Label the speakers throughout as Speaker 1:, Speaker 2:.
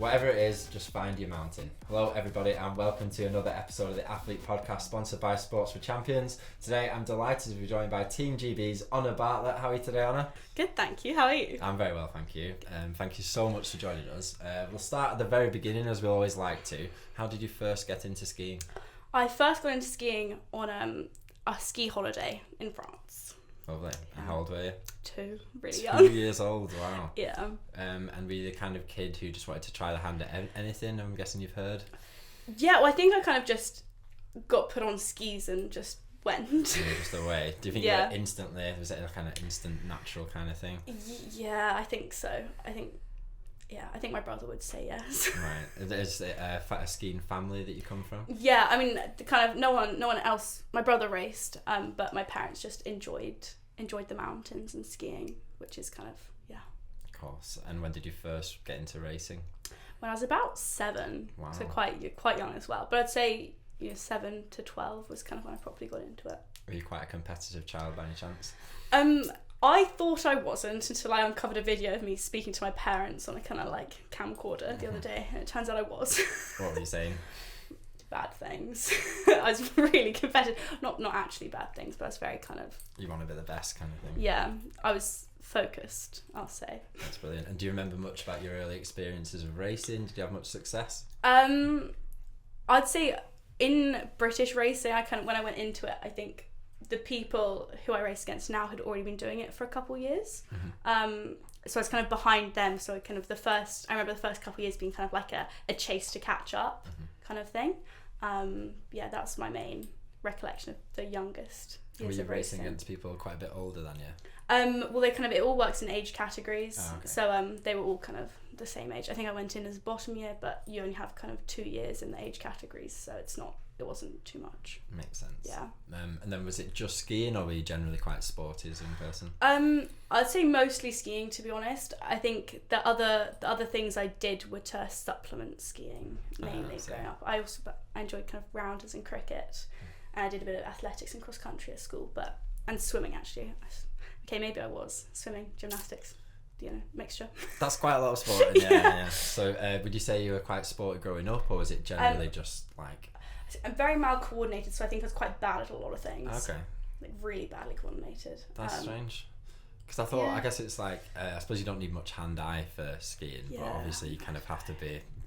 Speaker 1: Whatever it is, just find your mountain. Hello everybody and welcome to another episode of the Athlete Podcast sponsored by Sports for Champions. Today I'm delighted to be joined by Team GB's Honor Bartlett. How are you today, Honor?
Speaker 2: Good, thank you. How are you?
Speaker 1: I'm very well, thank you. Thank you so much for joining us. We'll start at the very beginning as we always like to. How did you first get into skiing?
Speaker 2: I first got into skiing on a ski holiday in France.
Speaker 1: Lovely. And how old were you?
Speaker 2: 2, really young.
Speaker 1: 2 years old, wow.
Speaker 2: Yeah.
Speaker 1: And were you the kind of kid who just wanted to try the hand at anything? I'm guessing you've heard.
Speaker 2: Yeah, well I think I kind of just got put on skis and just went.
Speaker 1: You were just away. Do you think you were instantly, was it a kind of instant natural kind of thing?
Speaker 2: Yeah, I think so. I think my brother would say yes.
Speaker 1: Right. Is it a skiing family that you come from?
Speaker 2: Yeah, I mean, no one else. My brother raced, but my parents just enjoyed the mountains and skiing, which is kind of, yeah.
Speaker 1: Of course. And when did you first get into racing?
Speaker 2: When I was about 7.
Speaker 1: Wow.
Speaker 2: So quite young as well. But I'd say 7 to 12 was kind of when I properly got into it.
Speaker 1: Were you quite a competitive child by any chance?
Speaker 2: I thought I wasn't until I uncovered a video of me speaking to my parents on a kind of like camcorder the other day, and it turns out I was.
Speaker 1: What were you saying?
Speaker 2: Bad things. I was really competitive. Not actually bad things, but I was very kind of...
Speaker 1: You want to be the best kind of thing?
Speaker 2: Yeah, I was focused, I'll say.
Speaker 1: That's brilliant. And do you remember much about your early experiences of racing? Did you have much success?
Speaker 2: I'd say in British racing, when I went into it, I think the people who I race against now had already been doing it for a couple of years. Mm-hmm. So I was kind of behind them. So I remember the first couple of years being kind of like a chase to catch up kind of thing. That's my main recollection of the youngest years
Speaker 1: Were you
Speaker 2: of
Speaker 1: racing
Speaker 2: racing.
Speaker 1: against people quite a bit older than you?
Speaker 2: Well, it all works in age categories.
Speaker 1: Oh, okay.
Speaker 2: So they were all kind of the same age. I think I went in as bottom year, but you only have kind of 2 years in the age categories, so it wasn't too much.
Speaker 1: Makes sense.
Speaker 2: Yeah.
Speaker 1: And then was it just skiing, or were you generally quite sporty as a young person?
Speaker 2: I'd say mostly skiing, to be honest. I think the other things I did were to supplement skiing mainly growing up. I enjoyed kind of rounders and cricket, and I did a bit of athletics and cross country at school, and swimming actually. Okay, maybe I was swimming, gymnastics. Mixture.
Speaker 1: That's quite a lot of sport. Yeah. So would you say you were quite sporty growing up, or was it generally just like...
Speaker 2: I'm very mal coordinated, so I think I was quite bad at a lot of things.
Speaker 1: Okay.
Speaker 2: Like really badly coordinated.
Speaker 1: That's strange. Because I thought, I guess it's like, I suppose you don't need much hand-eye for skiing, but obviously you kind of have to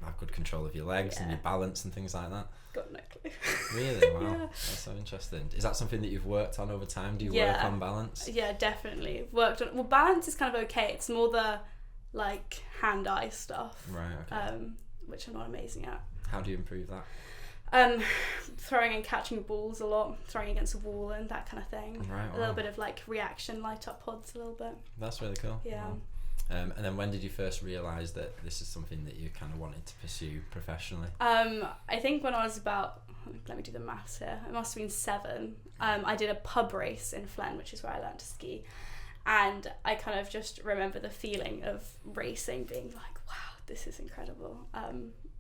Speaker 1: have good control of your legs and your balance and things like that.
Speaker 2: Got no clue.
Speaker 1: Really? Wow. That's so interesting. Is that something that you've worked on over time? Do you work on balance?
Speaker 2: Yeah, definitely. Worked on... Well, balance is kind of okay. It's more the, like, hand-eye stuff.
Speaker 1: Right, okay.
Speaker 2: Which I'm not amazing at.
Speaker 1: How do you improve that?
Speaker 2: Throwing and catching balls a lot, throwing against a wall and that kind of thing.
Speaker 1: Right, wow.
Speaker 2: A little bit of like reaction, light up pods a little bit.
Speaker 1: That's really cool.
Speaker 2: Yeah.
Speaker 1: Wow. And then when did you first realise that this is something that you kind of wanted to pursue professionally?
Speaker 2: I think when I was about, let me do the maths here, it must have been 7. I did a pub race in Flen, which is where I learned to ski. And I kind of just remember the feeling of racing being like, wow, this is incredible.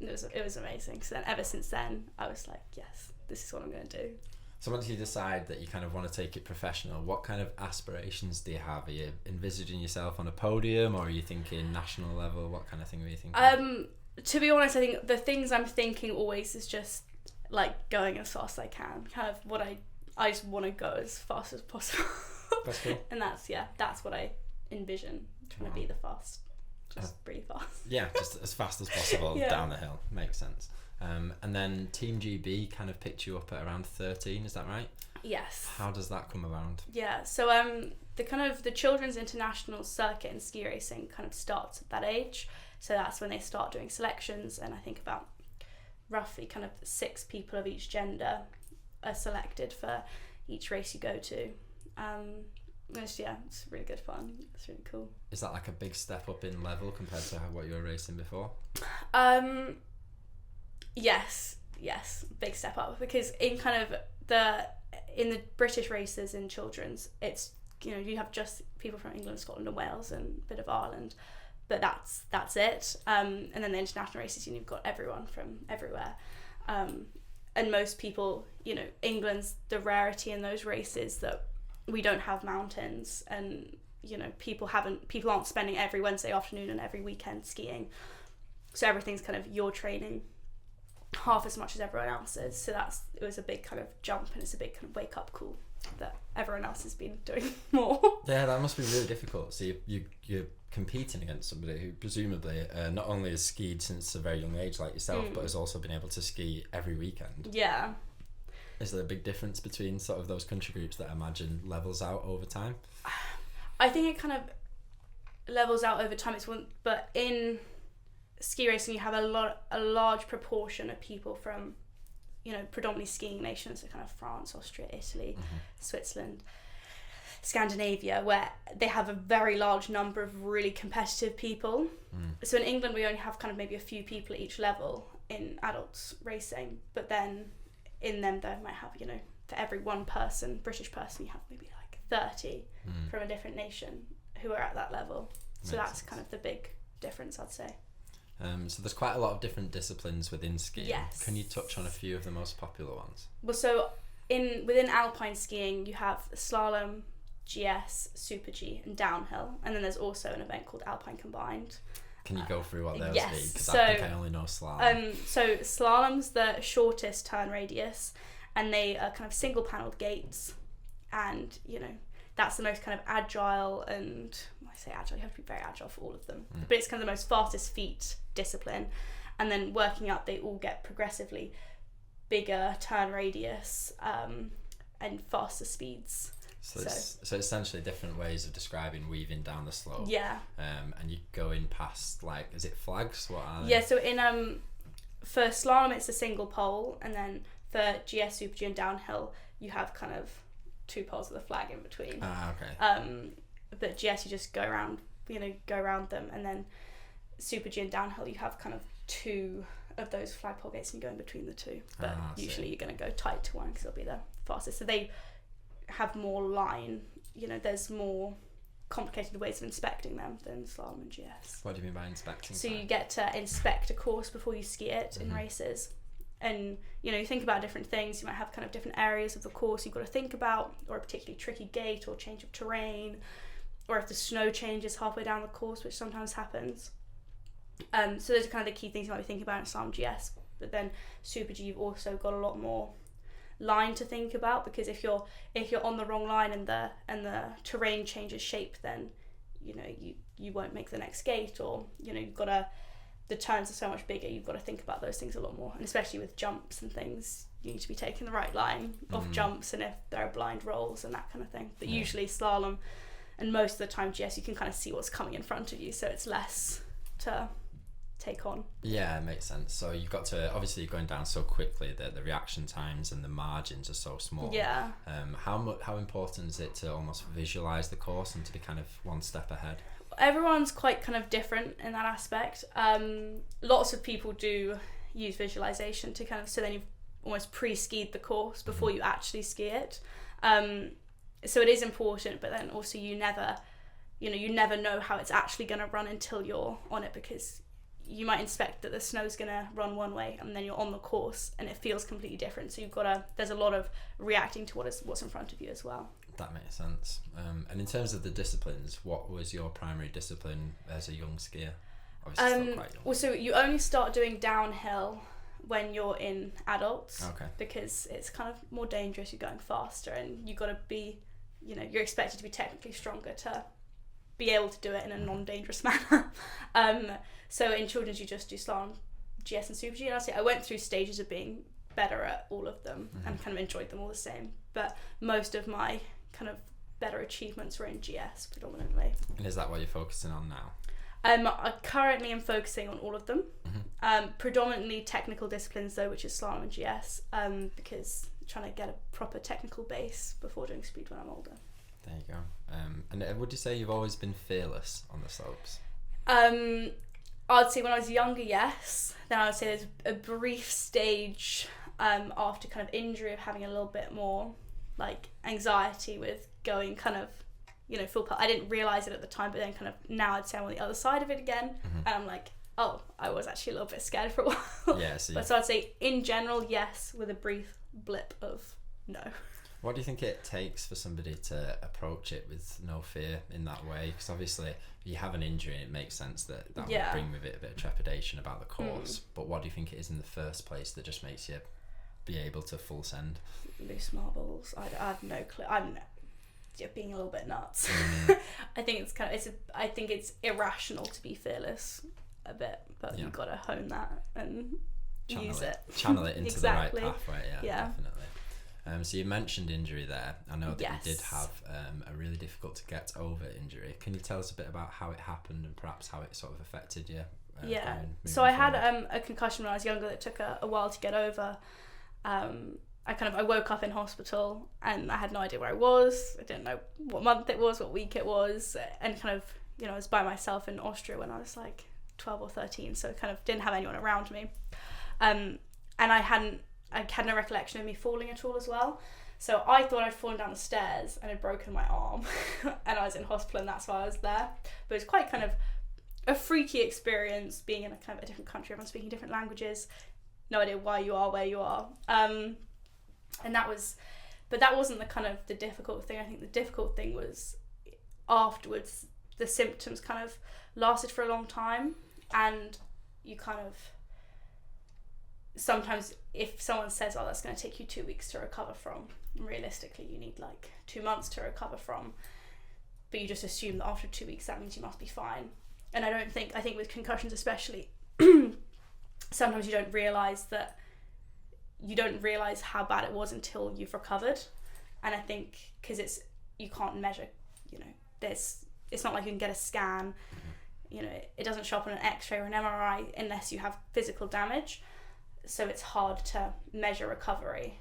Speaker 2: It was amazing. So then ever since then, I was like, yes, this is what I'm going to do.
Speaker 1: So once you decide that you kind of want to take it professional, what kind of aspirations do you have? Are you envisaging yourself on a podium, or are you thinking national level? What kind of thing were you thinking?
Speaker 2: To be honest, I think the things I'm thinking always is just like going as fast as I can. Kind of what I just want to go as fast as possible.
Speaker 1: That's cool.
Speaker 2: And that's what I envision, trying to be the fast. Just really fast.
Speaker 1: Yeah, just as fast as possible down the hill. Makes sense. And then Team GB kind of picked you up at around 13, is that right?
Speaker 2: Yes.
Speaker 1: How does that come around?
Speaker 2: Yeah, so the children's international circuit in ski racing kind of starts at that age. So that's when they start doing selections, and I think about roughly kind of 6 people of each gender are selected for each race you go to. It's really good fun. It's really cool.
Speaker 1: Is that like a big step up in level compared to what you were racing before?
Speaker 2: Yes, big step up, because in kind of the British races in children's, it's you have just people from England, Scotland and Wales and a bit of Ireland, but that's it. And then the international races, you've got everyone from everywhere. And most people, England's the rarity in those races that we don't have mountains, and people aren't spending every Wednesday afternoon and every weekend skiing. So everything's kind of your training half as much as everyone else's. So it was a big kind of jump, and it's a big kind of wake up call that everyone else has been doing more.
Speaker 1: Yeah, that must be really difficult. So you're competing against somebody who presumably not only has skied since a very young age like yourself, but has also been able to ski every weekend.
Speaker 2: Yeah.
Speaker 1: Is there a big difference between sort of those country groups that I imagine levels out over time?
Speaker 2: I think it kind of levels out over time. But in ski racing, you have a large proportion of people from, predominantly skiing nations, so kind of France, Austria, Italy, Switzerland, Scandinavia, where they have a very large number of really competitive people. So in England, we only have kind of maybe a few people at each level in adults racing, but then in them they might have, for every one person, British person, you have maybe like 30 from a different nation who are at that level. So that's kind of the big difference, I'd say.
Speaker 1: So there's quite a lot of different disciplines within skiing.
Speaker 2: Yes.
Speaker 1: Can you touch on a few of the most popular ones?
Speaker 2: Well, so within alpine skiing, you have slalom, GS, Super G, and downhill, and then there's also an event called Alpine Combined.
Speaker 1: Can you go through what those
Speaker 2: yes.
Speaker 1: be? Because
Speaker 2: So,
Speaker 1: I think I only know slalom.
Speaker 2: So slalom's the shortest turn radius, and they are kind of single panelled gates, and that's the most kind of agile, and when I say agile, you have to be very agile for all of them. But it's kind of the most fastest feet discipline, and then working up, they all get progressively bigger turn radius and faster speeds.
Speaker 1: So essentially different ways of describing weaving down the slope.
Speaker 2: Yeah.
Speaker 1: And you go in past, like, is it flags? What are they?
Speaker 2: Yeah, so for slalom it's a single pole, and then for GS, Super G and downhill you have kind of two poles with a flag in between.
Speaker 1: Okay.
Speaker 2: But GS you just go around them, and then Super G and downhill you have kind of two of those flagpole gates and you go in between the two. But usually you're going to go tight to one because it'll be the fastest. So they have more line, there's more complicated ways of inspecting them than slalom and GS.
Speaker 1: What do you mean by inspecting?
Speaker 2: So you get to inspect a course before you ski it in races, and you think about different things. You might have kind of different areas of the course you've got to think about, or a particularly tricky gate or change of terrain, or if the snow changes halfway down the course, which sometimes happens. So those are kind of the key things you might be thinking about in slalom GS. But then Super G, you've also got a lot more line to think about, because if you're on the wrong line and the terrain changes shape, then you won't make the next gate, or the turns are so much bigger, you've got to think about those things a lot more. And especially with jumps and things, you need to be taking the right line off jumps, and if there are blind rolls and that kind of thing. But usually slalom, and most of the time GS, you can kind of see what's coming in front of you, so it's less to take on.
Speaker 1: Yeah, it makes sense. So you've got to, obviously you're going down so quickly that the reaction times and the margins are so small.
Speaker 2: Yeah.
Speaker 1: How important is it to almost visualize the course and to be kind of one step ahead?
Speaker 2: Everyone's quite kind of different in that aspect. Lots of people do use visualization to kind of, so then you've almost pre-skied the course before you actually ski it. So it is important, but then also you never know how it's actually going to run until you're on it, because you might inspect that the snow's going to run one way, and then you're on the course and it feels completely different. So there's a lot of reacting to what's in front of you as well.
Speaker 1: That makes sense. And in terms of the disciplines, what was your primary discipline as a young skier? Obviously still quite young.
Speaker 2: Well, so you only start doing downhill when you're in adults.
Speaker 1: Okay. Because
Speaker 2: it's kind of more dangerous, you're going faster, and you've got to be, you're expected to be technically stronger to be able to do it in a non-dangerous manner. So in children's you just do slalom, GS and Super G, and honestly I went through stages of being better at all of them and kind of enjoyed them all the same, but most of my kind of better achievements were in GS predominantly.
Speaker 1: And is that what you're focusing on now?
Speaker 2: I currently am focusing on all of them, predominantly technical disciplines though, which is slalom and GS, because I'm trying to get a proper technical base before doing speed when I'm older.
Speaker 1: There you go. And would you say you've always been fearless on the slopes?
Speaker 2: I'd say when I was younger, yes. Then I would say there's a brief stage after kind of injury of having a little bit more like anxiety with going kind of, full. I didn't realise it at the time, but then kind of now I'd say I'm on the other side of it again, and I'm like, oh, I was actually a little bit scared for a while.
Speaker 1: Yeah. So
Speaker 2: But so I'd say in general, yes, with a brief blip of no.
Speaker 1: What do you think it takes for somebody to approach it with no fear in that way? Because obviously if you have an injury, it makes sense that would bring with it a bit of trepidation about the course. But what do you think it is in the first place that just makes you be able to full send?
Speaker 2: Loose marbles. I have no clue. I'm being a little bit nuts. I think it's irrational to be fearless a bit, but you've got to hone that and use it. Channel it into
Speaker 1: exactly. The right pathway. Yeah, definitely. So you mentioned injury there. I know that you did have a really difficult to get over injury. Can you tell us a bit about how it happened and perhaps how it sort of affected you?
Speaker 2: So I had a concussion when I was younger that took a while to get over. I woke up in hospital and I had no idea where I was. I didn't know what month it was, what week it was, and I was by myself in Austria when I was like 12 or 13, so kind of didn't have anyone around me. And I had no recollection of me falling at all as well. So I thought I'd fallen down the stairs and had broken my arm and I was in hospital and that's why I was there. But it was quite kind of a freaky experience being in a kind of a different country, everyone speaking different languages, no idea why you are where you are. But that wasn't the difficult thing. I think the difficult thing was afterwards, the symptoms kind of lasted for a long time and you kind of, sometimes if someone says, that's going to take you 2 weeks to recover from, realistically you need like 2 months to recover from, but you just assume that after 2 weeks that means you must be fine. And I think with concussions especially, sometimes you don't realise how bad it was until you've recovered. And I think because you can't measure, it's not like you can get a scan, it doesn't show up on an x-ray or an MRI unless you have physical damage. So it's hard to measure recovery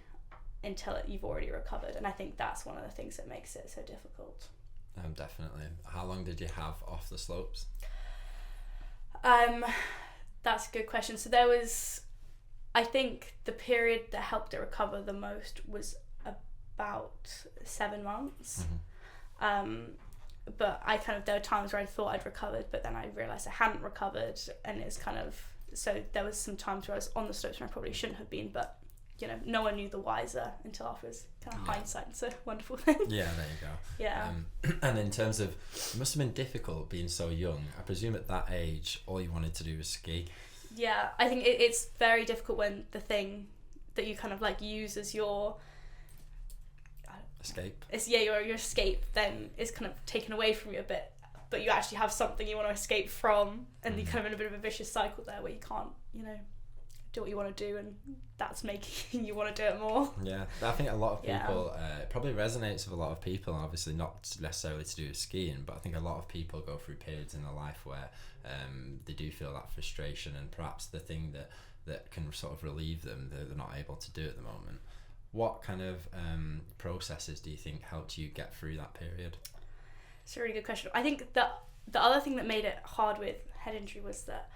Speaker 2: until you've already recovered. And I think that's one of the things that makes it so difficult.
Speaker 1: Definitely. How long did you have off the slopes?
Speaker 2: That's a good question. So there was, I think the period that helped it recover the most was about 7 months. But there were times where I thought I'd recovered, but then I realised I hadn't recovered, and it's so there was some times where I was on the slopes where I probably shouldn't have been, but no one knew the wiser until afterwards. Hindsight, it's a wonderful thing.
Speaker 1: Yeah, there you go.
Speaker 2: Yeah.
Speaker 1: And in terms of, it must have been difficult being so young. I presume at that age, all you wanted to do was ski.
Speaker 2: Yeah, I think it's very difficult when the thing that you kind of use as your
Speaker 1: escape.
Speaker 2: Your escape then is kind of taken away from you a bit, but you actually have something you want to escape from, and you're kind of in a bit of a vicious cycle there where you can't, do what you want to do, and that's making you want to do it more.
Speaker 1: Yeah, I think a lot of people, it probably resonates with a lot of people, obviously not necessarily to do with skiing, but I think a lot of people go through periods in their life where they do feel that frustration, and perhaps the thing that can sort of relieve them, they're not able to do at the moment. What kind of processes do you think helped you get through that period?
Speaker 2: It's a really good question. I think that the other thing that made it hard with head injury was that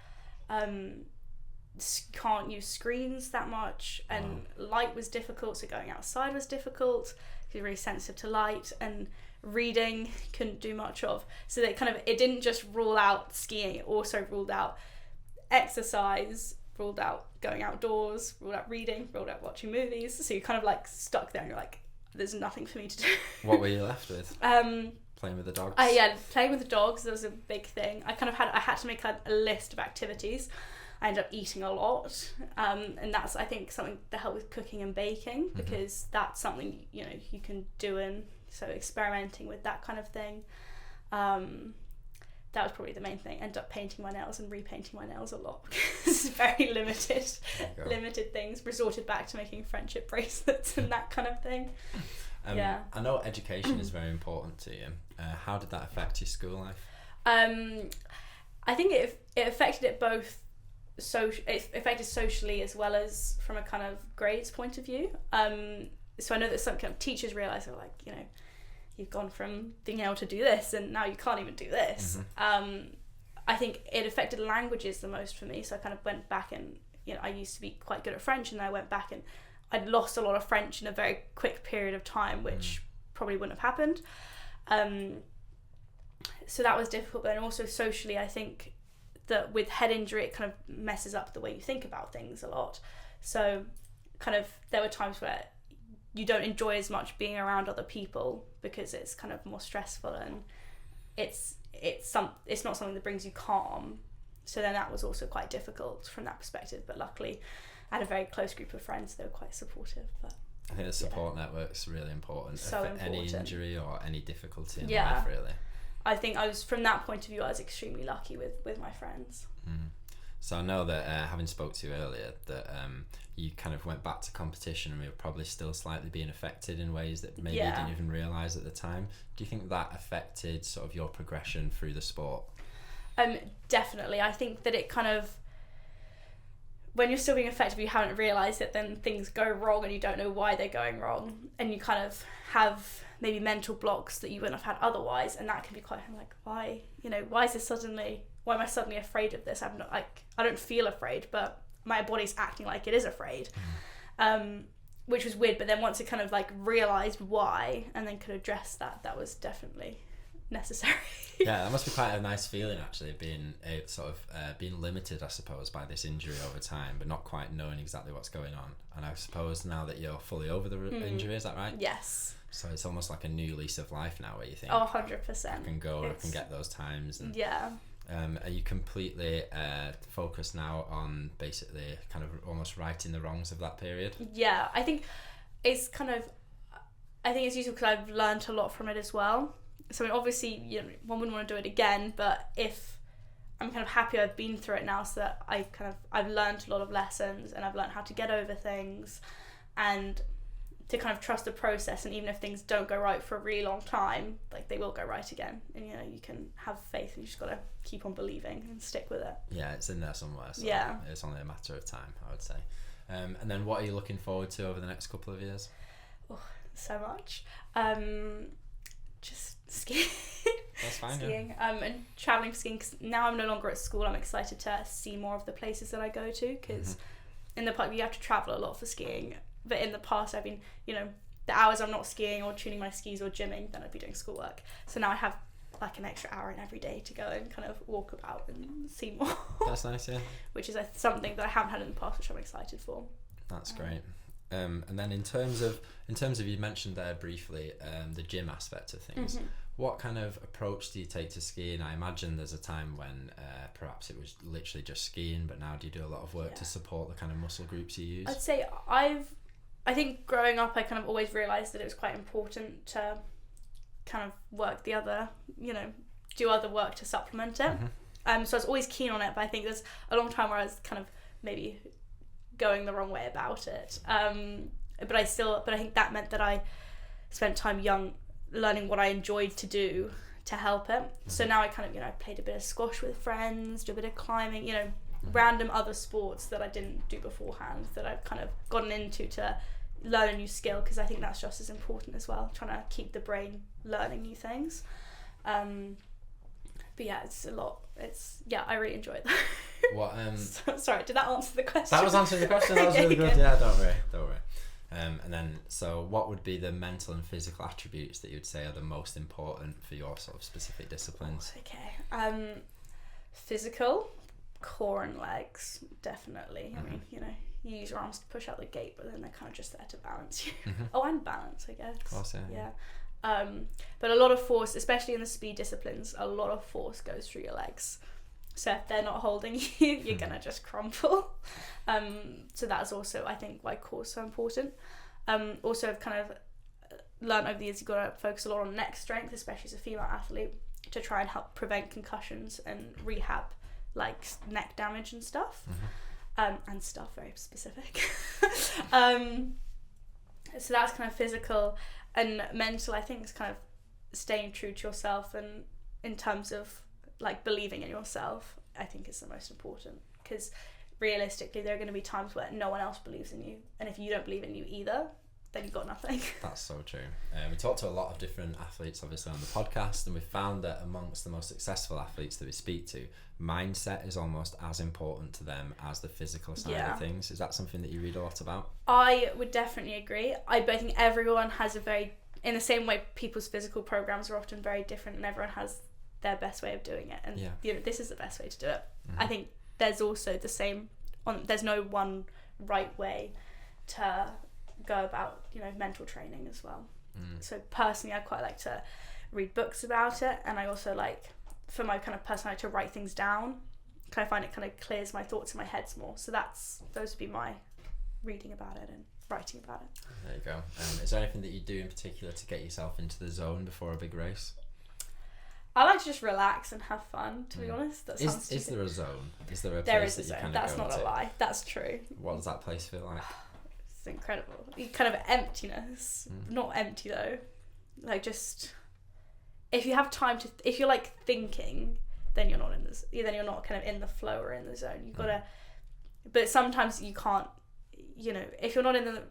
Speaker 2: can't use screens that much, and light was difficult, so going outside was difficult because you're really sensitive to light, and reading couldn't do much of. So that it didn't just rule out skiing, it also ruled out exercise, ruled out going outdoors, ruled out reading, ruled out watching movies. So you're kind of stuck there and you're like, there's nothing for me to do.
Speaker 1: What were you left with? Playing with the dogs?
Speaker 2: Playing with the dogs was a big thing. I had to make a list of activities. I ended up eating a lot, and that's, I think, something that helped with cooking and baking, because that's something you can do, and so experimenting with that kind of thing. That was probably the main thing. Ended up painting my nails and repainting my nails a lot because it's very limited things. Resorted back to making friendship bracelets and that kind of thing.
Speaker 1: I know education is very important to you. How did that affect your school life?
Speaker 2: I think it affected it both. It affected socially as well as from a kind of grades point of view. So I know that some kind of teachers realise they're like, you've gone from being able to do this and now you can't even do this. I think it affected languages the most for me. So I kind of went back and, I used to be quite good at French, and I went back and I'd lost a lot of French in a very quick period of time, which probably wouldn't have happened. So that was difficult, but also socially, I think that with head injury, it kind of messes up the way you think about things a lot. So kind of there were times where you don't enjoy as much being around other people because it's kind of more stressful, and it's not something that brings you calm. So then that was also quite difficult from that perspective, but luckily I had a very close group of friends that were quite supportive. But
Speaker 1: I think the support network's really important.
Speaker 2: So important.
Speaker 1: Any injury or any difficulty in
Speaker 2: Yeah.
Speaker 1: life, really.
Speaker 2: I think from that point of view, I was extremely lucky with my friends.
Speaker 1: So I know that having spoke to you earlier, that you kind of went back to competition and we were probably still slightly being affected in ways that maybe you didn't even realise at the time. Do you think that affected sort of your progression through the sport?
Speaker 2: Definitely. I think that it kind of, when you're still being affected, you haven't realised it, then things go wrong and you don't know why they're going wrong, and you kind of have maybe mental blocks that you wouldn't have had otherwise, and that can be quite like, why am I suddenly afraid of this? I'm not, like, I don't feel afraid, but my body's acting like it is afraid, which was weird. But then once it kind of like realised why and then could address that was definitely necessary.
Speaker 1: Yeah, that must be quite a nice feeling, actually, being being limited, I suppose, by this injury over time, but not quite knowing exactly what's going on. And I suppose now that you're fully over the injury, is that right?
Speaker 2: Yes.
Speaker 1: So it's almost like a new lease of life now, where you think,
Speaker 2: 100%.
Speaker 1: I can go, I can get those times. And,
Speaker 2: yeah.
Speaker 1: Are you completely focused now on basically kind of almost righting the wrongs of that period?
Speaker 2: Yeah, I think it's useful because I've learned a lot from it as well. So I mean, obviously, one wouldn't want to do it again, but if I'm kind of happy I've been through it now, so that I've learned a lot of lessons, and I've learned how to get over things, and to kind of trust the process, and even if things don't go right for a really long time, like, they will go right again, and you can have faith, and you just got to keep on believing and stick with it.
Speaker 1: Yeah, it's in there somewhere, so
Speaker 2: yeah,
Speaker 1: it's only a matter of time, I would say. And then what are you looking forward to over the next couple of years?
Speaker 2: Oh, so much. Just skiing.
Speaker 1: That's fine.
Speaker 2: Skiing. And traveling for skiing, because now I'm no longer at school. I'm excited to see more of the places that I go to, because in the past you have to travel a lot for skiing, but in the past I've been, the hours I'm not skiing or tuning my skis or gymming, then I'd be doing schoolwork. So now I have like an extra hour in every day to go and kind of walk about and see more.
Speaker 1: That's nice, yeah.
Speaker 2: Which is something that I haven't had in the past, which I'm excited for.
Speaker 1: That's great. And then in terms of you mentioned there briefly the gym aspect of things. What kind of approach do you take to skiing? I imagine there's a time when perhaps it was literally just skiing, but now do you do a lot of work to support the kind of muscle groups you use?
Speaker 2: I'd say I think growing up I kind of always realised that it was quite important to kind of work the other, do other work to supplement it. So I was always keen on it, but I think there's a long time where I was kind of maybe going the wrong way about it. But I think that meant that I spent time young learning what I enjoyed to do to help it. So now I kind of, I played a bit of squash with friends, do a bit of climbing, random other sports that I didn't do beforehand, that I've kind of gotten into to learn a new skill, because I think that's just as important as well, trying to keep the brain learning new things. But yeah, it's a lot. I really enjoy it. What? Sorry, did that answer the question?
Speaker 1: That was answering the question. That was really good. Yeah, don't worry. And then, so what would be the mental and physical attributes that you'd say are the most important for your sort of specific disciplines?
Speaker 2: Okay. Physical, core and legs, definitely. I mean, you use your arms to push out the gate, but then they're kind of just there to balance you. Oh, and balance, I guess.
Speaker 1: Of course, yeah.
Speaker 2: But a lot of force, especially in the speed disciplines, a lot of force goes through your legs. So if they're not holding you, you're gonna just crumple. So that's also, I think, why core is so important. Also, I've kind of learned over the years, you've got to focus a lot on neck strength, especially as a female athlete, to try and help prevent concussions and rehab like neck damage and stuff. And stuff very specific. So that's kind of physical. And mental, I think, is kind of staying true to yourself, and in terms of like believing in yourself, I think is the most important, because realistically there are going to be times where no one else believes in you, and if you don't believe in you either, then you've got nothing. That's
Speaker 1: so true. We talked to a lot of different athletes obviously on the podcast, and we found that amongst the most successful athletes that we speak to, mindset is almost as important to them as the physical side of things. Is that something that you read a lot about? I would definitely agree. I think everyone has in the same way people's physical programs are often very different, and everyone has their best way of doing it, and this is the best way to do it. I think there's also the same there's no one right way to
Speaker 2: go about, mental training as well. So personally, I quite like to read books about it, and I also like, for my kind of personality, to write things down. I find it kind of clears my thoughts in my head more. So those would be my reading about it and writing about it.
Speaker 1: There you go. Is there anything that you do in particular to get yourself into the zone before a big race?
Speaker 2: I like to just relax and have fun, to be honest. That sounds stupid.
Speaker 1: Is there a zone? Is there a
Speaker 2: there
Speaker 1: place
Speaker 2: is
Speaker 1: that
Speaker 2: a
Speaker 1: you
Speaker 2: zone.
Speaker 1: kind of
Speaker 2: That's
Speaker 1: go
Speaker 2: not
Speaker 1: to?
Speaker 2: a lie. That's true.
Speaker 1: What does that place feel like?
Speaker 2: It's incredible. Kind of emptiness. Not empty though. Like, just if you have time to, if you're like thinking, then you're not in this. Then you're not kind of in the flow or in the zone. You've got to. But sometimes you can't. If you're not in the,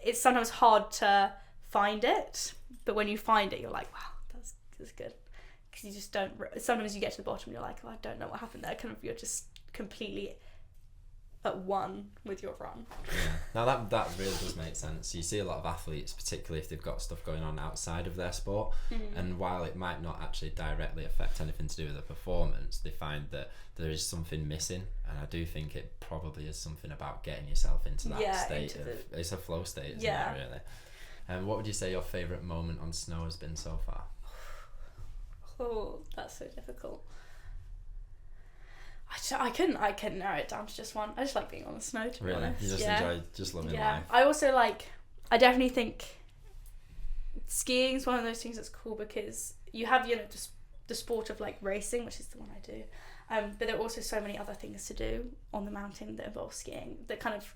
Speaker 2: it's sometimes hard to find it. But when you find it, you're like, wow, that's good. Because you just don't. Sometimes you get to the bottom and you're like, oh, I don't know what happened there. Kind of, you're just completely at one with your run.
Speaker 1: Yeah. Now that really does make sense. You see a lot of athletes, particularly if they've got stuff going on outside of their sport, and while it might not actually directly affect anything to do with the performance, they find that there is something missing, and I do think it probably is something about getting yourself into that state it's a flow state, isn't it, really? And what would you say your favourite moment on snow has been so far?
Speaker 2: Oh, that's so difficult. I couldn't narrow it down to just one. I just like being on the snow, to be honest.
Speaker 1: You just enjoy just living life.
Speaker 2: I also I definitely think skiing is one of those things that's cool because you have, the sport of like racing, which is the one I do. But there are also so many other things to do on the mountain that involve skiing that kind of,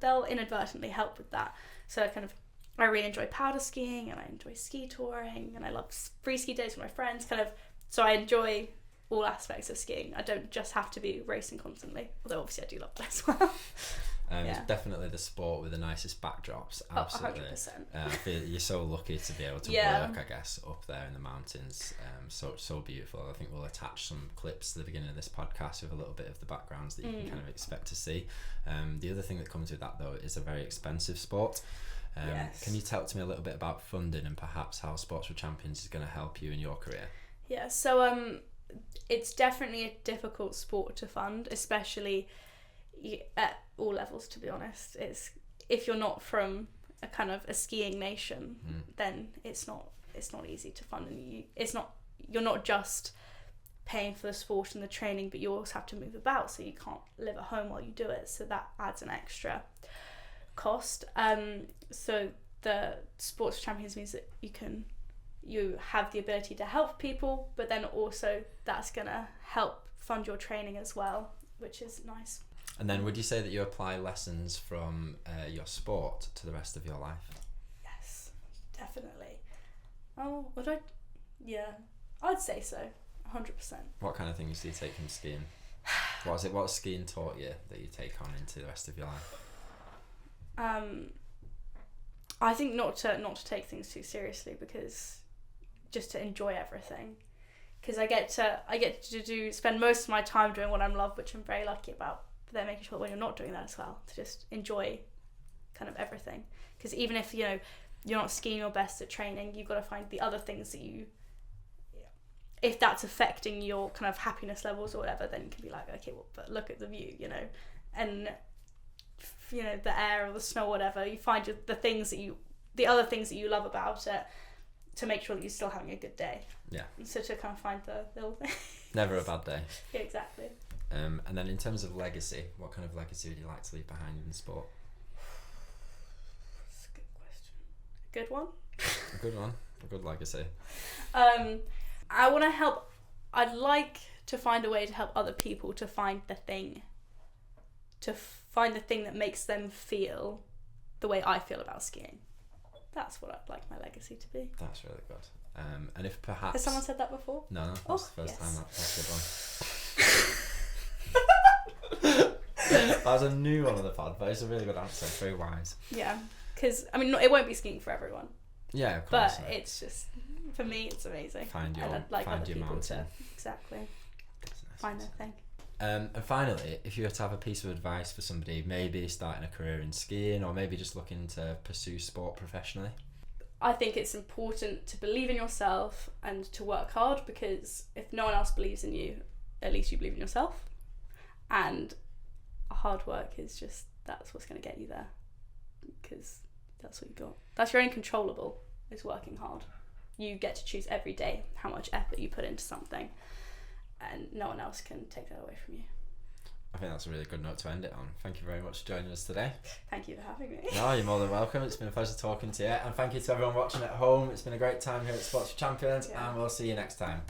Speaker 2: they'll inadvertently help with that. So I really enjoy powder skiing, and I enjoy ski touring, and I love free ski days with my friends, so I enjoy all aspects of skiing. I don't just have to be racing constantly, although obviously I do love that as well.
Speaker 1: It's definitely the sport with the nicest backdrops, absolutely.
Speaker 2: 100%.
Speaker 1: I feel you're so lucky to be able to work, I guess, up there in the mountains. So beautiful. I think we'll attach some clips to the beginning of this podcast with a little bit of the backgrounds that you can kind of expect to see. The other thing that comes with that, though, is a very expensive sport. Can you tell to me a little bit about funding and perhaps how Sports for Champions is going to help you in your career?
Speaker 2: Yeah, so it's definitely a difficult sport to fund, especially at all levels, to be honest. It's, if you're not from a kind of a skiing nation, then it's not easy to fund, and you're not just paying for the sport and the training, but you also have to move about, so you can't live at home while you do it, so that adds an extra cost. So the Sports for Champions means that you have the ability to help people, but then also that's gonna help fund your training as well, which is nice.
Speaker 1: And then would you say that you apply lessons from your sport to the rest of your life?
Speaker 2: Yes, definitely. Oh, I'd say so, 100%.
Speaker 1: What kind of things do you take from skiing? What skiing taught you that you take on into the rest of your life?
Speaker 2: I think not to take things too seriously, because just to enjoy everything, because I get to spend most of my time doing what I love, which I'm very lucky about, but then making sure that when you're not doing that as well, to just enjoy kind of everything, because even if you're not skiing your best at training, you've got to find the other things that if that's affecting your kind of happiness levels or whatever, then you can be like, okay, well, but look at the view, and the air or the snow, whatever, you find the other things that you love about it, to make sure that you're still having a good day. Yeah. So to kind of find the little thing.
Speaker 1: Never a bad day.
Speaker 2: Yeah, exactly.
Speaker 1: And then in terms of legacy, what kind of legacy would you like to leave behind in sport?
Speaker 2: That's a good question. A good one?
Speaker 1: A good one. A good legacy.
Speaker 2: I'd like to find a way to help other people to find the thing that makes them feel the way I feel about skiing. That's what I'd like my legacy to be.
Speaker 1: That's really good. And if perhaps...
Speaker 2: Has someone said that before?
Speaker 1: No, that's the first time that's a good one. That was a new one on the pod, but it's a really good answer. Very wise.
Speaker 2: Yeah, because, it won't be skiing for everyone.
Speaker 1: Yeah, of course.
Speaker 2: But it's just, for me, it's amazing.
Speaker 1: Find your mountain.
Speaker 2: Exactly. Find their thing.
Speaker 1: And finally, if you were to have a piece of advice for somebody maybe starting a career in skiing, or maybe just looking to pursue sport professionally?
Speaker 2: I think it's important to believe in yourself and to work hard, because if no one else believes in you, at least you believe in yourself. And hard work is that's what's going to get you there. Because that's what you got. That's your only controllable, is working hard. You get to choose every day how much effort you put into something, and no one else can take that away from you.
Speaker 1: I think that's a really good note to end it on. Thank you very much for joining us today.
Speaker 2: Thank you for having me.
Speaker 1: No, you're more than welcome. It's been a pleasure talking to you, and thank you to everyone watching at home. It's been a great time here at Sports for Champions, and we'll see you next time.